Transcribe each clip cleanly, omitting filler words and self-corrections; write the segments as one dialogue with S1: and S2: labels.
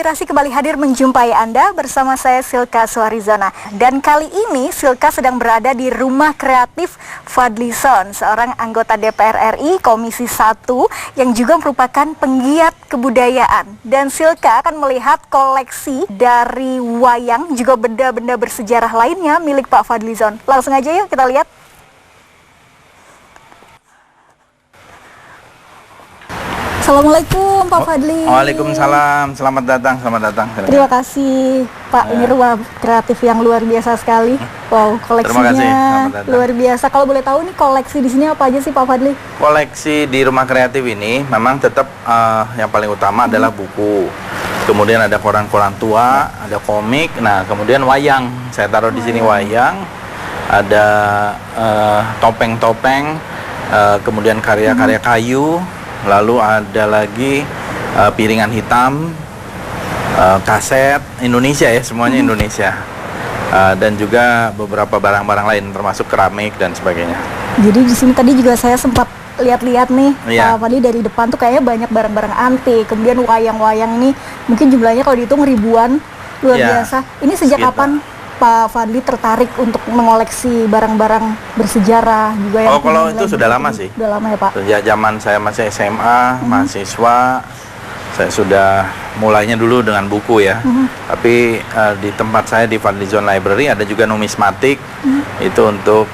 S1: Inspirasi kembali hadir menjumpai Anda bersama saya Silka Suharizona. Dan kali ini Silka sedang berada di Rumah Kreatif Fadlizon, seorang anggota DPR RI Komisi 1 yang juga merupakan penggiat kebudayaan. Dan Silka akan melihat koleksi dari wayang juga benda-benda bersejarah lainnya milik Pak Fadlizon. Langsung aja yuk kita lihat. Assalamualaikum Pak Fadli.
S2: Waalaikumsalam, selamat datang, selamat datang.
S1: Terima kasih Pak, ini rumah kreatif yang luar biasa sekali. Wow, koleksinya luar biasa. Kalau boleh tahu nih koleksi di sini apa aja sih Pak Fadli?
S2: Koleksi di rumah kreatif ini memang tetap yang paling utama adalah buku. Kemudian ada koran-koran tua, ada komik. Nah, kemudian wayang. Saya taruh di sini wayang. Ada topeng-topeng, kemudian karya-karya kayu. Lalu ada lagi piringan hitam, kaset Indonesia ya, semuanya Indonesia, dan juga beberapa barang-barang lain termasuk keramik dan sebagainya.
S1: Jadi di sini tadi juga saya sempat lihat-lihat nih, Pak Fadli, dari depan tuh kayaknya banyak barang-barang antik. Kemudian wayang-wayang ini mungkin jumlahnya kalau dihitung ribuan, luar biasa. Ini sejak kapan Pak Fadli tertarik untuk mengoleksi barang-barang bersejarah juga yang
S2: kalau itu sudah lama sih.
S1: Sudah lama ya Pak?
S2: Sejak zaman saya masih SMA, mahasiswa, saya sudah mulainya dulu dengan buku ya. Tapi di tempat saya di Fadlizon Library ada juga numismatik, itu untuk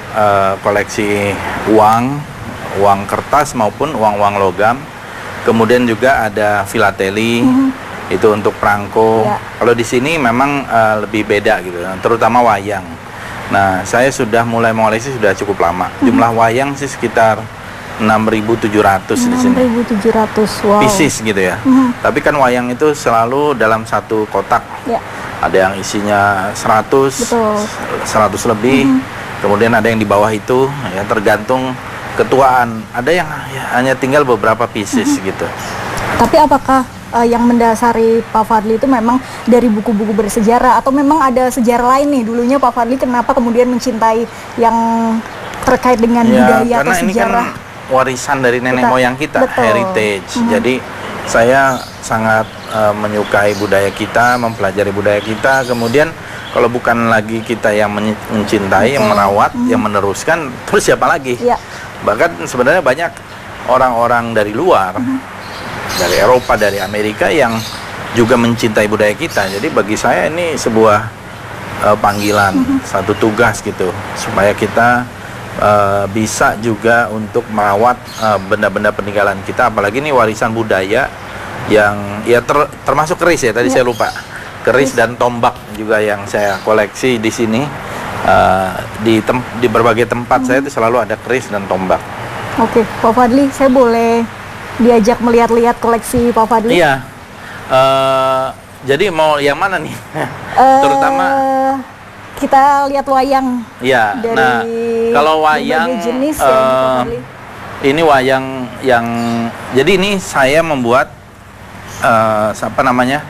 S2: koleksi uang kertas maupun uang-uang logam. Kemudian juga ada filateli. Itu untuk perangko. Kalau di sini memang lebih beda gitu, terutama wayang. Nah, saya sudah mulai mengoleksi sudah cukup lama. Jumlah wayang sih sekitar 6.700 di sini.
S1: 6.700, wow.
S2: Pieces gitu ya. Tapi kan wayang itu selalu dalam satu kotak. Ada yang isinya 100, 100 lebih. Kemudian ada yang di bawah itu, ya tergantung ketuaan. Ada yang hanya tinggal beberapa pieces gitu.
S1: Tapi apakah yang mendasari Pak Fadli itu memang dari buku-buku bersejarah atau memang ada sejarah lain nih dulunya Pak Fadli kenapa kemudian mencintai yang terkait dengan budaya atau sejarah?
S2: Karena ini kan warisan dari nenek moyang kita, heritage. Jadi saya sangat menyukai budaya kita, mempelajari budaya kita. Kemudian kalau bukan lagi kita yang mencintai, yang merawat, yang meneruskan, terus siapa lagi? Bahkan sebenarnya banyak orang-orang dari luar, dari Eropa, dari Amerika yang juga mencintai budaya kita. Jadi bagi saya ini sebuah panggilan, satu tugas gitu, supaya kita bisa juga untuk merawat benda-benda peninggalan kita. Apalagi ini warisan budaya yang ya termasuk keris ya, tadi saya lupa. Keris dan tombak juga yang saya koleksi di sini. Di berbagai tempat saya itu selalu ada keris dan tombak.
S1: Oke, Pak Fadli, saya boleh diajak melihat-lihat koleksi Pak Fadli?
S2: Iya. Jadi mau yang mana nih? Terutama
S1: kita lihat wayang.
S2: Iya. Nah, kalau wayang
S1: jenis
S2: ini wayang yang jadi ini saya membuat apa namanya?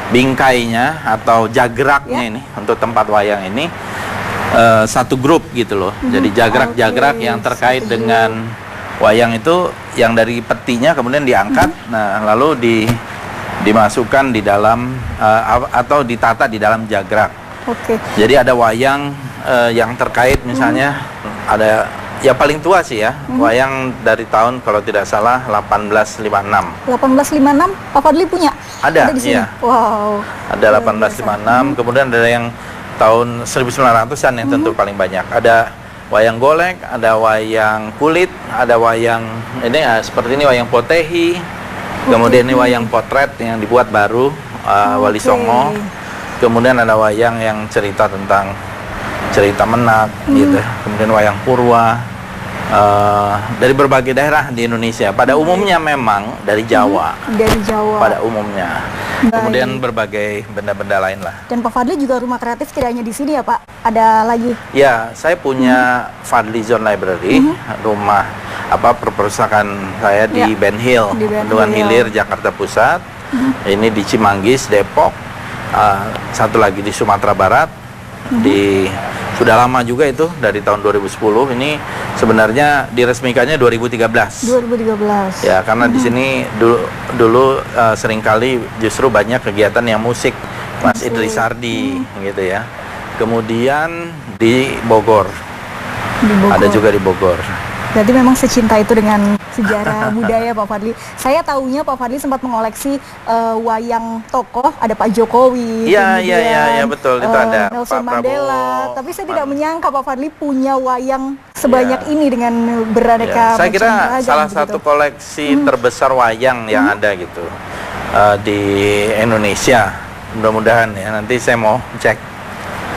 S2: Bingkainya atau jagraknya ini untuk tempat wayang ini satu grup gitu loh. Jadi jagrak-jagrak yang terkait dengan wayang itu yang dari petinya kemudian diangkat, nah lalu dimasukkan di dalam atau ditata di dalam jagrak. Jadi ada wayang yang terkait misalnya ada ya paling tua sih ya, wayang dari tahun kalau tidak salah 1856.
S1: 1856 Pak Fadli punya?
S2: Ada
S1: di sini?
S2: Iya.
S1: Wow.
S2: Ada 1856, kemudian ada yang tahun 1900-an yang tentu paling banyak. Ada wayang golek, ada wayang kulit, ada wayang ini seperti ini wayang potehi, kemudian ini wayang potret yang dibuat baru Wali Songo, kemudian ada wayang yang cerita tentang cerita Menak gitu, kemudian wayang Purwa dari berbagai daerah di Indonesia. Pada umumnya memang dari Jawa.
S1: Dari Jawa.
S2: Pada umumnya. Kemudian berbagai benda-benda lain lah.
S1: Dan Pak Fadli juga rumah kreatif tidak hanya di sini ya Pak? Ada lagi?
S2: Ya, saya punya Fadlizon Library, rumah perpustakaan saya di Ben Hill, Bendungan Hilir, Jakarta Pusat. Ini di Cimanggis, Depok. Satu lagi di Sumatera Barat. Sudah lama juga itu, dari tahun 2010. Ini sebenarnya diresmikannya 2013.
S1: 2013.
S2: Ya, karena di sini dulu seringkali justru banyak kegiatan yang musik, Mas Idris Sardi gitu ya. Kemudian di Bogor. Ada juga di Bogor.
S1: Berarti memang secinta itu dengan sejarah budaya Pak Fadli. Saya tahunya Pak Fadli sempat mengoleksi wayang tokoh, ada Pak Jokowi,
S2: iya betul, itu ada
S1: Nelson
S2: Pak
S1: Mandela.
S2: Prabowo.
S1: Tapi saya tidak menyangka Pak Fadli punya wayang sebanyak ini dengan beraneka
S2: Saya kira
S1: macam ragam,
S2: salah
S1: begitu.
S2: satu koleksi terbesar wayang yang ada gitu di Indonesia. Mudah-mudahan ya, nanti saya mau cek.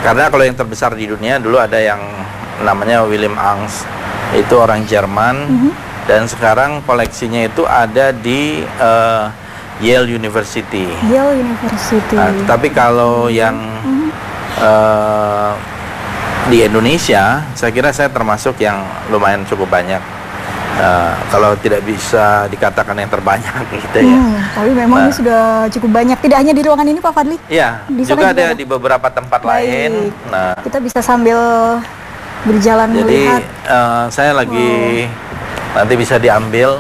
S2: Karena kalau yang terbesar di dunia dulu ada yang namanya William Angst, itu orang Jerman, dan sekarang koleksinya itu ada di Yale University.
S1: Yale University.
S2: Nah, tapi kalau yang di Indonesia, saya kira saya termasuk yang lumayan cukup banyak. Kalau tidak bisa dikatakan yang terbanyak gitu ya.
S1: Tapi memang ini sudah cukup banyak. Tidak hanya di ruangan ini Pak Fadli?
S2: Iya, juga ada di beberapa tempat lain. Nah,
S1: kita bisa sambil berjalan melihat.
S2: Saya lagi nanti bisa diambil,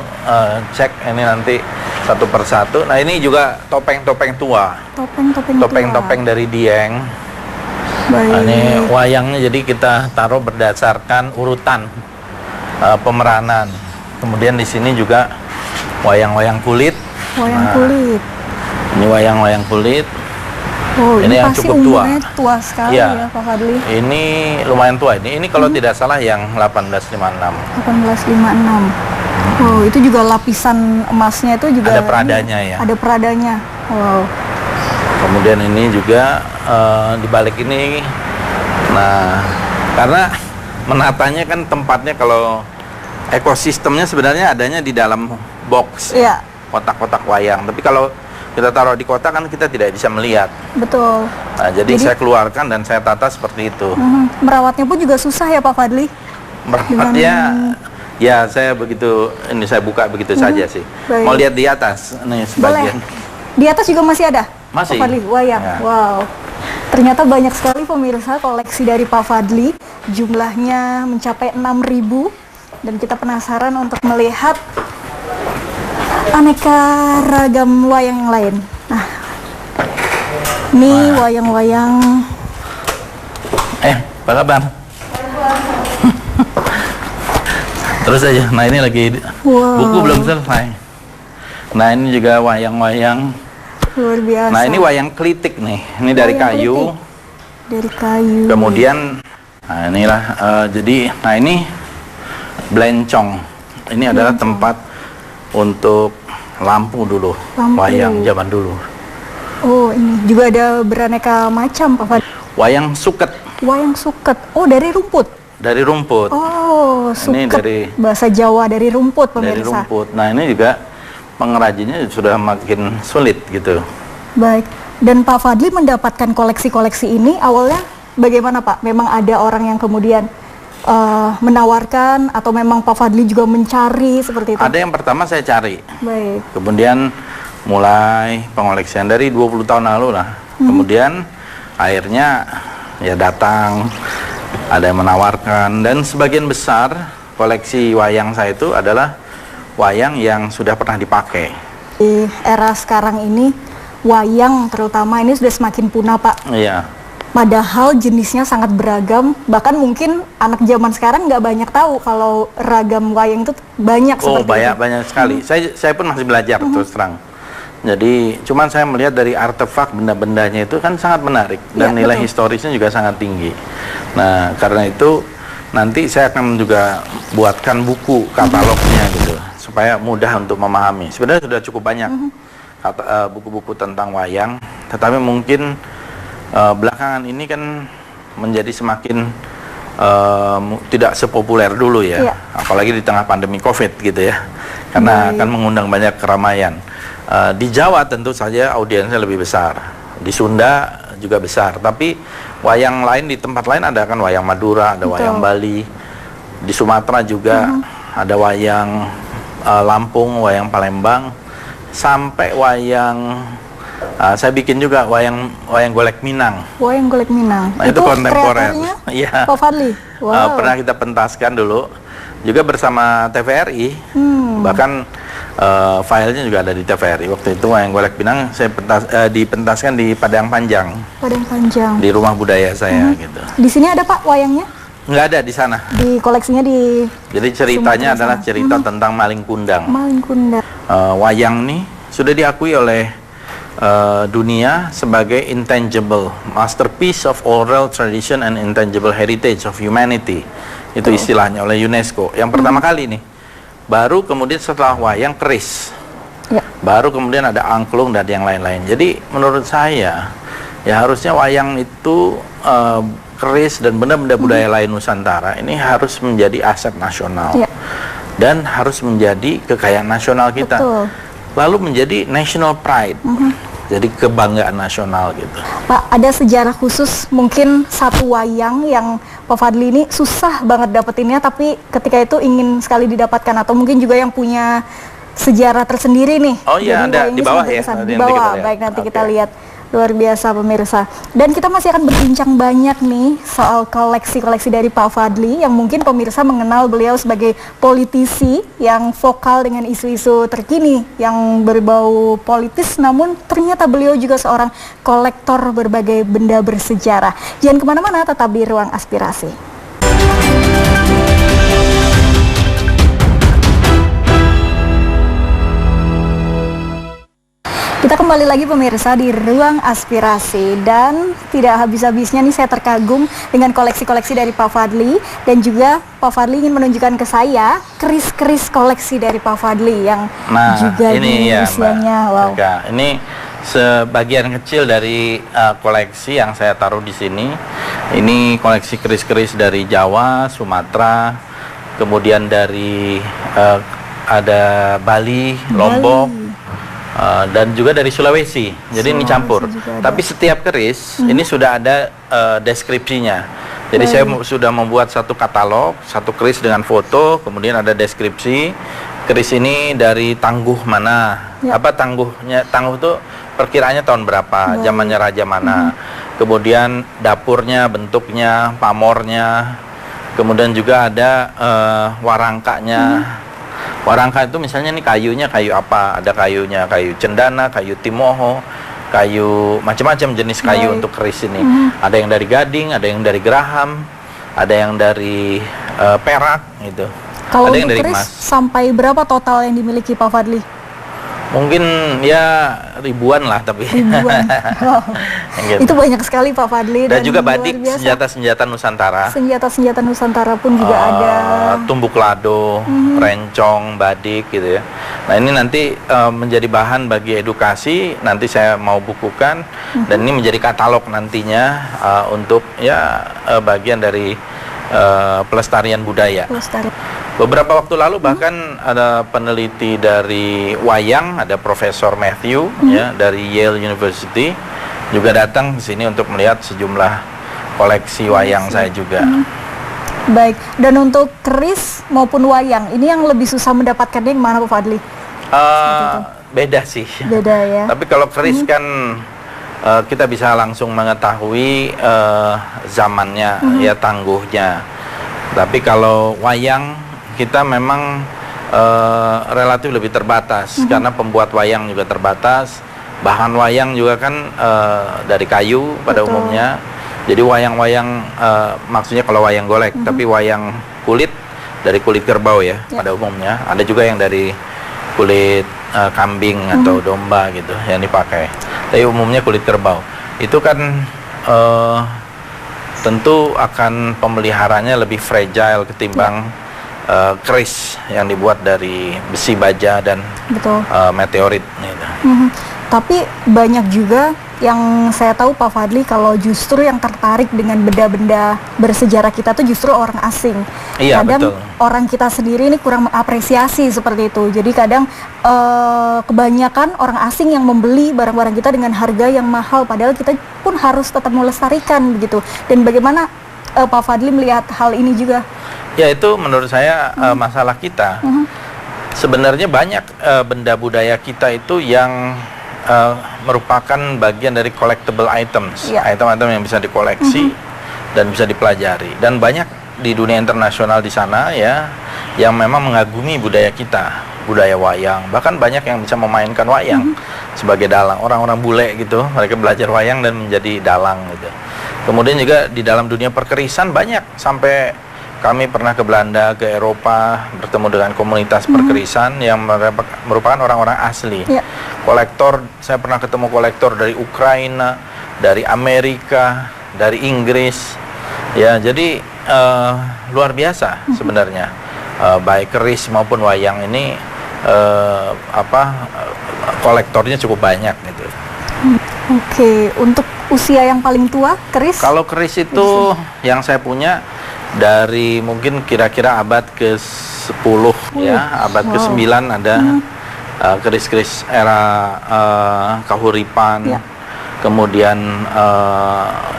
S2: cek ini nanti satu persatu. Nah, ini juga topeng-topeng tua. Topeng-topeng dari Dieng.
S1: Baik.
S2: Nah, ini wayangnya, jadi kita taruh berdasarkan urutan pemeranan. Kemudian di sini juga wayang-wayang kulit.
S1: Kulit.
S2: Ini wayang-wayang kulit.
S1: Oh, ini
S2: yang
S1: pasti
S2: cukup tua.
S1: umurnya tua sekali ya Pak Fadli.
S2: Ini lumayan tua. Ini kalau tidak salah yang 1856.
S1: 1856. Oh, itu juga lapisan emasnya itu juga
S2: ada peradanya ya.
S1: Ada peradanya. Wow.
S2: Kemudian ini juga di balik ini. Nah, karena menatanya kan tempatnya, kalau ekosistemnya sebenarnya adanya di dalam box.
S1: Iya.
S2: Kotak-kotak wayang. Tapi kalau kita taruh di kotak kan kita tidak bisa melihat.
S1: Betul.
S2: Nah, jadi saya keluarkan dan saya tata seperti itu.
S1: Merawatnya pun juga susah ya Pak Fadli?
S2: Merawatnya, ya saya begitu, ini saya buka begitu saja sih.
S1: Baik.
S2: Mau lihat di atas, nih sebagian.
S1: Boleh. Di atas juga masih ada?
S2: Masih.
S1: Pak Fadli, wayang.
S2: Ya.
S1: Wow. Ternyata banyak sekali pemirsa koleksi dari Pak Fadli. Jumlahnya mencapai 6.000. Dan kita penasaran untuk melihat aneka ragam wayang yang lain. Nah, ini wayang-wayang.
S2: Apa kabar? Terus aja. Nah, ini lagi buku belum selesai. Nah, ini juga wayang-wayang.
S1: Luar biasa.
S2: Nah, ini wayang klitik nih. Ini dari kayu.
S1: Dari kayu.
S2: Kemudian, nah inilah. Jadi, nah ini Blencong. Ini adalah tempat untuk lampu dulu, wayang zaman dulu.
S1: Oh, ini juga ada beraneka macam Pak Fadli.
S2: Wayang suket.
S1: Wayang suket. Oh, dari rumput.
S2: Dari rumput.
S1: Oh, suket.
S2: Ini dari
S1: bahasa Jawa, dari rumput pemirsa.
S2: Dari rumput. Nah, ini juga pengrajinnya sudah makin sulit gitu.
S1: Baik. Dan Pak Fadli mendapatkan koleksi-koleksi ini awalnya bagaimana Pak? Memang ada orang yang kemudian menawarkan atau memang Pak Fadli juga mencari seperti itu?
S2: Ada yang pertama saya cari.
S1: Baik.
S2: Kemudian mulai pengoleksian dari 20 tahun lalu lah. Kemudian akhirnya ya datang, ada yang menawarkan, dan sebagian besar koleksi wayang saya itu adalah wayang yang sudah pernah dipakai.
S1: Di era sekarang ini wayang terutama ini sudah semakin punah Pak.
S2: Iya.
S1: Padahal jenisnya sangat beragam, bahkan mungkin anak zaman sekarang nggak banyak tahu kalau ragam wayang itu banyak seperti itu.
S2: Banyak sekali. Saya pun masih belajar terus terang. Jadi, cuman saya melihat dari artefak benda-bendanya itu kan sangat menarik dan nilai historisnya juga sangat tinggi. Nah, karena itu nanti saya akan juga buatkan buku katalognya gitu supaya mudah untuk memahami. Sebenarnya sudah cukup banyak buku-buku tentang wayang, tetapi mungkin belakangan ini kan menjadi semakin tidak sepopuler dulu ya, apalagi di tengah pandemi COVID gitu ya, karena akan mengundang banyak keramaian. Di Jawa tentu saja audiensnya lebih besar, di Sunda juga besar, tapi wayang lain di tempat lain ada kan, wayang Madura, ada wayang Bali, di Sumatera juga ada wayang Lampung, wayang Palembang, sampai wayang Saya bikin juga wayang golek Minang.
S1: Wayang golek Minang.
S2: Nah, itu kontemporer.
S1: Iya. Pak Fadli. Wow.
S2: Pernah kita pentaskan dulu, juga bersama TVRI. Bahkan filenya juga ada di TVRI. Waktu itu wayang golek Minang saya dipentaskan di Padang Panjang.
S1: Padang Panjang.
S2: Di rumah budaya saya gitu.
S1: Di sini ada Pak wayangnya?
S2: Nggak ada di sana.
S1: Di koleksinya di.
S2: Jadi ceritanya adalah cerita tentang Maling Kundang.
S1: Maling Kundang.
S2: Wayang nih sudah diakui oleh dunia sebagai intangible masterpiece of oral tradition and intangible heritage of humanity. Itu istilahnya oleh UNESCO. Yang pertama kali nih. Baru kemudian setelah wayang keris. Ya. Baru kemudian ada angklung dan yang lain-lain. Jadi menurut saya ya harusnya wayang itu keris dan benda-benda budaya lain Nusantara ini harus menjadi aset nasional. Ya. Dan harus menjadi kekayaan nasional kita. Betul. Lalu menjadi national pride. Jadi kebanggaan nasional gitu.
S1: Pak, ada sejarah khusus mungkin satu wayang yang Pak Fadli ini susah banget dapetinnya, tapi ketika itu ingin sekali didapatkan, atau mungkin juga yang punya sejarah tersendiri nih.
S2: Oh iya, ada di bawah ya.
S1: Di bawah, baik nanti kita lihat. Luar biasa pemirsa. Dan kita masih akan berbincang banyak nih soal koleksi-koleksi dari Pak Fadli yang mungkin pemirsa mengenal beliau sebagai politisi yang vokal dengan isu-isu terkini yang berbau politis, namun ternyata beliau juga seorang kolektor berbagai benda bersejarah. Jangan kemana-mana, tetap di Ruang Aspirasi. Kita kembali lagi pemirsa di Ruang Aspirasi, dan tidak habis-habisnya nih saya terkagum dengan koleksi-koleksi dari Pak Fadli, dan juga Pak Fadli ingin menunjukkan ke saya keris-keris koleksi dari Pak Fadli yang juga
S2: ini ya,
S1: usianya wow.
S2: Ini sebagian kecil dari koleksi yang saya taruh di sini. Ini koleksi keris-keris dari Jawa, Sumatera, kemudian dari ada Bali, Lombok. Dan juga dari Sulawesi, jadi ini campur. Tapi setiap keris ini sudah ada deskripsinya. Jadi saya sudah membuat satu katalog, satu keris dengan foto, kemudian ada deskripsi. Keris ini dari tangguh mana? Apa tangguhnya? Tangguh itu perkiraannya tahun berapa? Zamannya raja mana? Kemudian dapurnya, bentuknya, pamornya. Kemudian juga ada warangkanya. Warangka itu misalnya nih kayunya kayu apa? Ada kayunya kayu cendana, kayu timoho, kayu macam-macam jenis kayu untuk keris ini. Ada yang dari gading, ada yang dari geraham, ada yang dari perak gitu.
S1: Kalau
S2: ada yang
S1: untuk
S2: dari
S1: keris
S2: emas.
S1: Sampai berapa total yang dimiliki Pak Fadli?
S2: Mungkin ya ribuan lah, tapi
S1: ribuan. Wow.
S2: Gitu.
S1: Itu banyak sekali Pak Fadli.
S2: Dan juga badik, senjata-senjata Nusantara.
S1: Senjata-senjata Nusantara pun juga ada.
S2: Tumbuk lado, rencong, badik gitu ya. Nah ini nanti menjadi bahan bagi edukasi. Nanti saya mau bukukan dan ini menjadi katalog nantinya untuk ya bagian dari pelestarian budaya. Beberapa waktu lalu bahkan ada peneliti dari wayang, ada Profesor Matthew ya dari Yale University juga datang ke sini untuk melihat sejumlah koleksi wayang saya juga.
S1: Baik, dan untuk keris maupun wayang ini yang lebih susah mendapatkannya yang mana Pak Fadli?
S2: Beda sih.
S1: Beda ya.
S2: Tapi kalau keris kan kita bisa langsung mengetahui zamannya ya, tangguhnya. Tapi kalau wayang kita memang relatif lebih terbatas karena pembuat wayang juga terbatas. Bahan wayang juga kan dari kayu pada umumnya. Jadi wayang-wayang maksudnya kalau wayang golek, tapi wayang kulit dari kulit kerbau ya pada umumnya. Ada juga yang dari kulit kambing atau domba gitu yang dipakai. Tapi umumnya kulit kerbau. Itu kan tentu akan pemeliharanya lebih fragile ketimbang keris yang dibuat dari besi baja dan meteorit gitu.
S1: Tapi banyak juga yang saya tahu Pak Fadli kalau justru yang tertarik dengan benda-benda bersejarah kita tuh justru orang asing.
S2: Iya,
S1: kadang
S2: betul.
S1: Orang kita sendiri ini kurang mengapresiasi seperti itu. Jadi kadang kebanyakan orang asing yang membeli barang-barang kita dengan harga yang mahal, padahal kita pun harus tetap melestarikan begitu. Dan bagaimana Pak Fadli melihat hal ini juga?
S2: Ya itu menurut saya masalah kita. Sebenarnya banyak benda budaya kita itu yang merupakan bagian dari collectible items, item-item yang bisa dikoleksi dan bisa dipelajari. Dan banyak di dunia internasional di sana ya, yang memang mengagumi budaya kita, budaya wayang. Bahkan banyak yang bisa memainkan wayang sebagai dalang. Orang-orang bule gitu, mereka belajar wayang dan menjadi dalang gitu. Kemudian juga di dalam dunia perkerisan banyak, sampai kami pernah ke Belanda, ke Eropa, bertemu dengan komunitas perkerisan yang merupakan orang-orang asli. Kolektor, saya pernah ketemu kolektor dari Ukraina, dari Amerika, dari Inggris. Ya, jadi luar biasa sebenarnya. Baik keris maupun wayang ini kolektornya cukup banyak gitu.
S1: Oke, untuk usia yang paling tua keris?
S2: Kalau keris itu yang saya punya dari mungkin kira-kira abad ke-10 ya, abad ke-9 ada keris-keris era Kahuripan, kemudian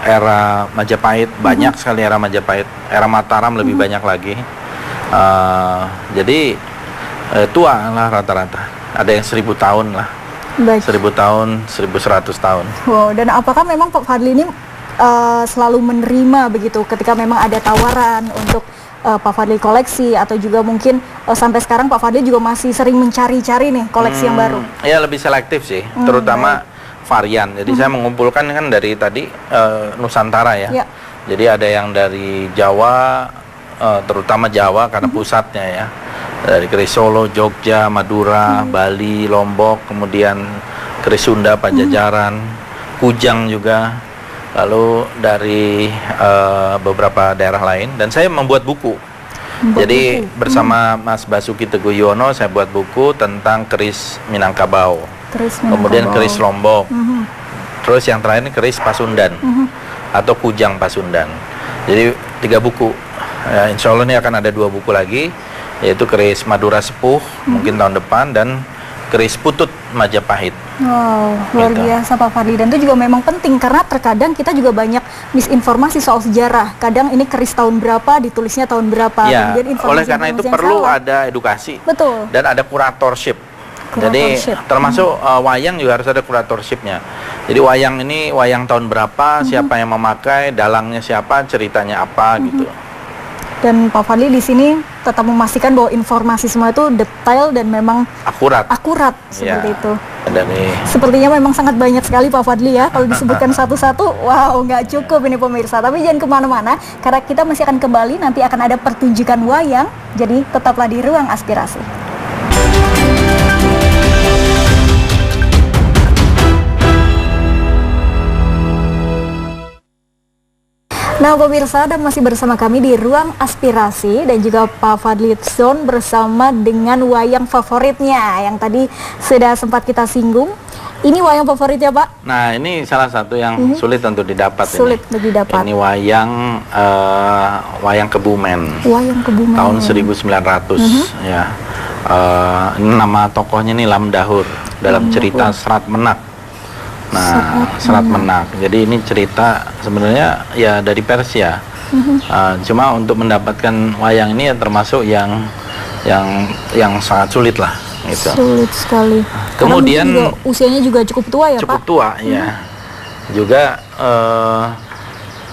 S2: era Majapahit, banyak sekali era Majapahit, era Mataram lebih banyak lagi. Jadi tua lah rata-rata, ada yang 1000 tahun lah. 1000 tahun, 1100 tahun.
S1: Wow, dan apakah memang Pak Fadli ini selalu menerima begitu ketika memang ada tawaran untuk Pak Fadli koleksi, atau juga mungkin sampai sekarang Pak Fadli juga masih sering mencari-cari nih koleksi yang baru?
S2: Ya, lebih selektif sih, terutama varian. Jadi saya mengumpulkan kan dari tadi Nusantara ya. Jadi ada yang dari Jawa, terutama Jawa karena pusatnya ya. Dari keris Solo, Jogja, Madura, Bali, Lombok, kemudian keris Sunda, Pajajaran, Kujang juga, lalu dari beberapa daerah lain. Dan saya membuat buku. Jadi bersama Mas Basuki Teguh Yono saya buat buku tentang keris Minangkabau, kemudian keris Lombok, terus yang terakhir keris Pasundan atau Kujang Pasundan. Jadi 3 buku. Insya Allah ini akan ada 2 buku lagi, yaitu keris Madura Sepuh mungkin tahun depan, dan keris Putut Majapahit.
S1: Wow, luar biasa Pak Fadli. Dan itu juga memang penting karena terkadang kita juga banyak misinformasi soal sejarah. Kadang ini keris tahun berapa, ditulisnya tahun berapa.
S2: Ya, oleh karena itu perlu ada edukasi.
S1: Betul.
S2: Dan ada kuratorship. Jadi termasuk wayang juga harus ada kuratorshipnya. Jadi wayang ini wayang tahun berapa, siapa yang memakai, dalangnya siapa, ceritanya apa gitu.
S1: Dan Pak Fadli di sini tetap memastikan bahwa informasi semua itu detail dan memang akurat seperti itu. Sepertinya memang sangat banyak sekali Pak Fadli ya, kalau disebutkan satu-satu, wow, nggak cukup ini pemirsa. Tapi jangan kemana-mana, karena kita masih akan kembali, nanti akan ada pertunjukan wayang, jadi tetaplah di Ruang Aspirasi. Nah pemirsa, dan masih bersama kami di Ruang Aspirasi dan juga Pak Fadlizon bersama dengan wayang favoritnya yang tadi sudah sempat kita singgung. Ini wayang favoritnya Pak?
S2: Nah ini salah satu yang sulit untuk didapat.
S1: Sulit didapat.
S2: Ini wayang Kebumen.
S1: Wayang Kebumen.
S2: Tahun 1900 ya. Ini nama tokohnya nih Lamdahur dalam cerita Serat Menak. Nah, Serat Menak. Jadi ini cerita sebenarnya ya dari Persia. Cuma untuk mendapatkan wayang ini ya termasuk yang sangat sulit lah gitu.
S1: Sulit sekali.
S2: Kemudian
S1: juga, usianya juga cukup tua ya
S2: cukup
S1: Pak?
S2: Cukup tua ya. Juga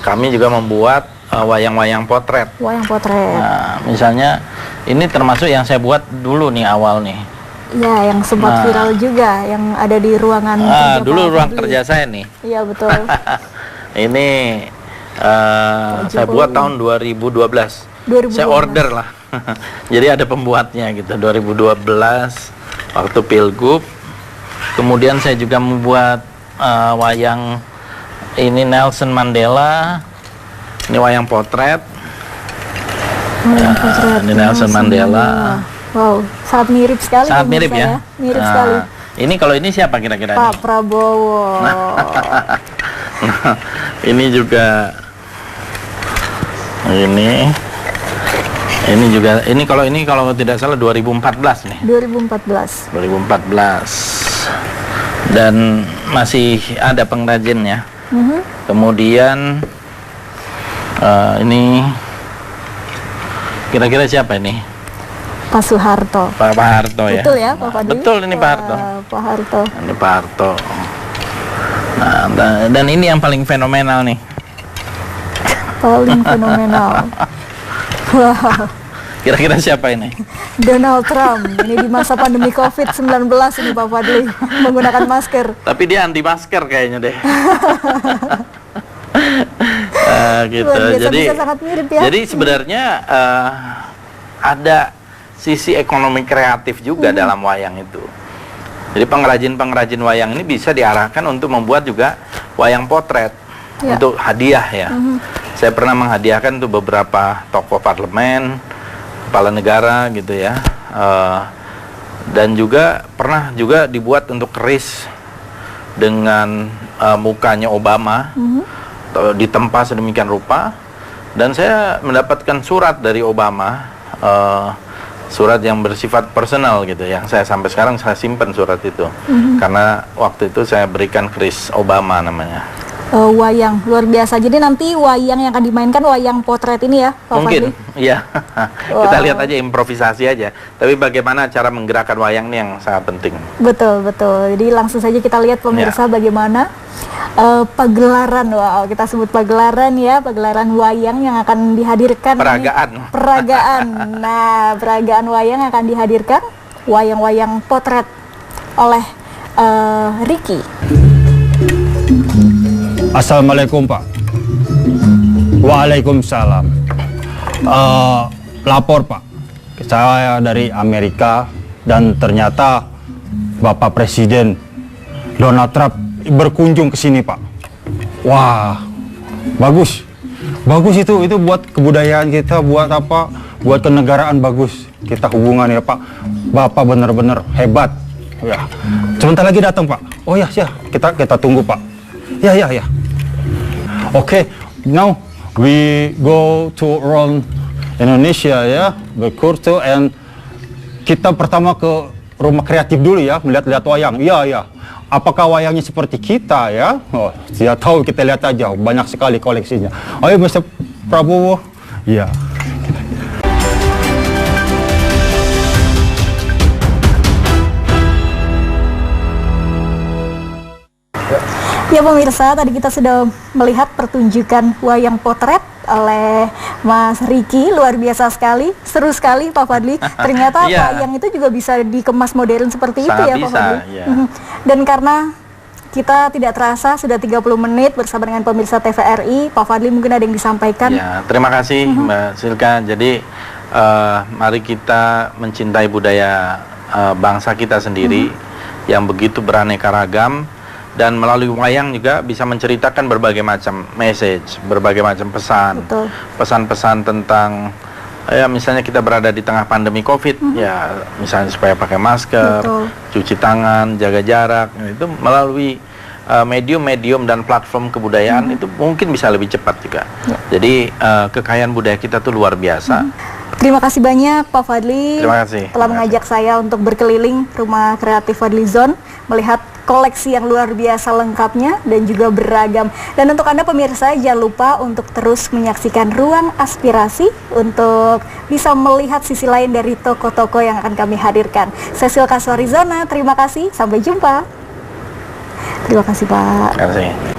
S2: kami juga membuat wayang-wayang potret.
S1: Wayang potret.
S2: Nah, misalnya ini termasuk yang saya buat dulu nih awal nih.
S1: Ya, yang sempat viral juga, yang ada di ruangan kerja
S2: dulu ruang kerja saya nih.
S1: Iya, betul.
S2: Ini saya buat tahun 2012. Saya order lah. Jadi ada pembuatnya gitu, 2012 waktu Pilgub. Kemudian saya juga membuat wayang ini Nelson Mandela. Ini wayang potret. Ini Nelson Mandela.
S1: Wow, sangat mirip sekali.
S2: Sangat mirip ya.
S1: Mirip sekali.
S2: Ini kalau ini siapa kira-kira?
S1: Pak Prabowo.
S2: Ini juga. Ini juga. Ini kalau tidak salah 2014 nih. 2014. Dan masih ada pengrajinnya. Kemudian ini kira-kira siapa ini?
S1: Pak Soeharto.
S2: Pak Harto ya.
S1: Betul ya Pak Fadli?
S2: Betul ini Pak Harto.
S1: Pak Harto.
S2: Ini Pak Harto. Nah, dan ini yang paling fenomenal nih.
S1: Paling fenomenal. Wow.
S2: Kira-kira siapa ini?
S1: Donald Trump. Ini di masa pandemi COVID-19 ini Pak Fadli menggunakan masker.
S2: Tapi dia anti masker kayaknya deh. Gitu.
S1: Luar biasa,
S2: Jadi
S1: bisa sangat mirip ya.
S2: Jadi sebenarnya ada sisi ekonomi kreatif juga dalam wayang itu. Jadi pengrajin-pengrajin wayang ini bisa diarahkan untuk membuat juga wayang potret untuk hadiah ya. Saya pernah menghadiahkan untuk beberapa tokoh parlemen, kepala negara gitu ya. Dan juga pernah juga dibuat untuk keris dengan mukanya Obama ditempa sedemikian rupa, dan saya mendapatkan surat dari Obama, surat yang bersifat personal gitu, yang saya sampai sekarang saya simpan surat itu karena waktu itu saya berikan keris Obama namanya.
S1: Wayang luar biasa. Jadi nanti wayang yang akan dimainkan wayang potret ini ya Pak
S2: Mungkin,
S1: Fadli?
S2: iya. Kita lihat aja, improvisasi aja. Tapi bagaimana cara menggerakkan wayang ini yang sangat penting.
S1: Betul, betul. Jadi langsung saja kita lihat pemirsa bagaimana pagelaran, wow, kita sebut pagelaran ya, pagelaran wayang yang akan dihadirkan.
S2: Peragaan.
S1: Peragaan. Nah, peragaan wayang yang akan dihadirkan, wayang-wayang potret oleh Ricky.
S3: Assalamualaikum Pak. Waalaikumsalam. Lapor Pak, saya dari Amerika dan ternyata Bapak Presiden Donald Trump berkunjung ke sini Pak. Wah, bagus, bagus itu buat kebudayaan kita, buat apa? Buat kenegaraan bagus. Kita hubungan ya Pak. Bapak benar-benar hebat. Ya, sebentar lagi datang Pak. Oh ya, kita tunggu Pak. Ya. Okay, now we go to around Indonesia ya, berkursu, and kita pertama ke rumah kreatif dulu ya, melihat-lihat wayang. Iya. Apakah wayangnya seperti kita ya? Oh, tidak tahu, kita lihat aja. Banyak sekali koleksinya. Ayo Mr. Prabowo. Iya.
S1: Ya pemirsa, tadi kita sudah melihat pertunjukan wayang potret oleh Mas Ricky, luar biasa sekali, seru sekali Pak Fadli. Ternyata wayang itu juga bisa dikemas modern seperti itu ya Pak Fadli. Dan karena kita tidak terasa sudah 30 menit bersama dengan pemirsa TVRI, Pak Fadli mungkin ada yang disampaikan.
S2: Ya, terima kasih Mbak Silka. Jadi mari kita mencintai budaya bangsa kita sendiri yang begitu beraneka ragam. Dan melalui wayang juga bisa menceritakan berbagai macam message, berbagai macam pesan. Pesan-pesan tentang, ya misalnya kita berada di tengah pandemi COVID, ya misalnya supaya pakai masker, cuci tangan, jaga jarak. Itu melalui medium-medium dan platform kebudayaan itu mungkin bisa lebih cepat juga. Jadi kekayaan budaya kita tuh luar biasa.
S1: Terima kasih banyak Pak Fadli.
S2: Terima kasih.
S1: Telah mengajak saya untuk berkeliling Rumah Kreatif Fadlizon, melihat koleksi yang luar biasa lengkapnya dan juga beragam. Dan untuk Anda pemirsa, jangan lupa untuk terus menyaksikan Ruang Aspirasi untuk bisa melihat sisi lain dari toko-toko yang akan kami hadirkan. Saya Silka Suarizona, terima kasih, sampai jumpa. Terima kasih Pak.
S2: Terima kasih.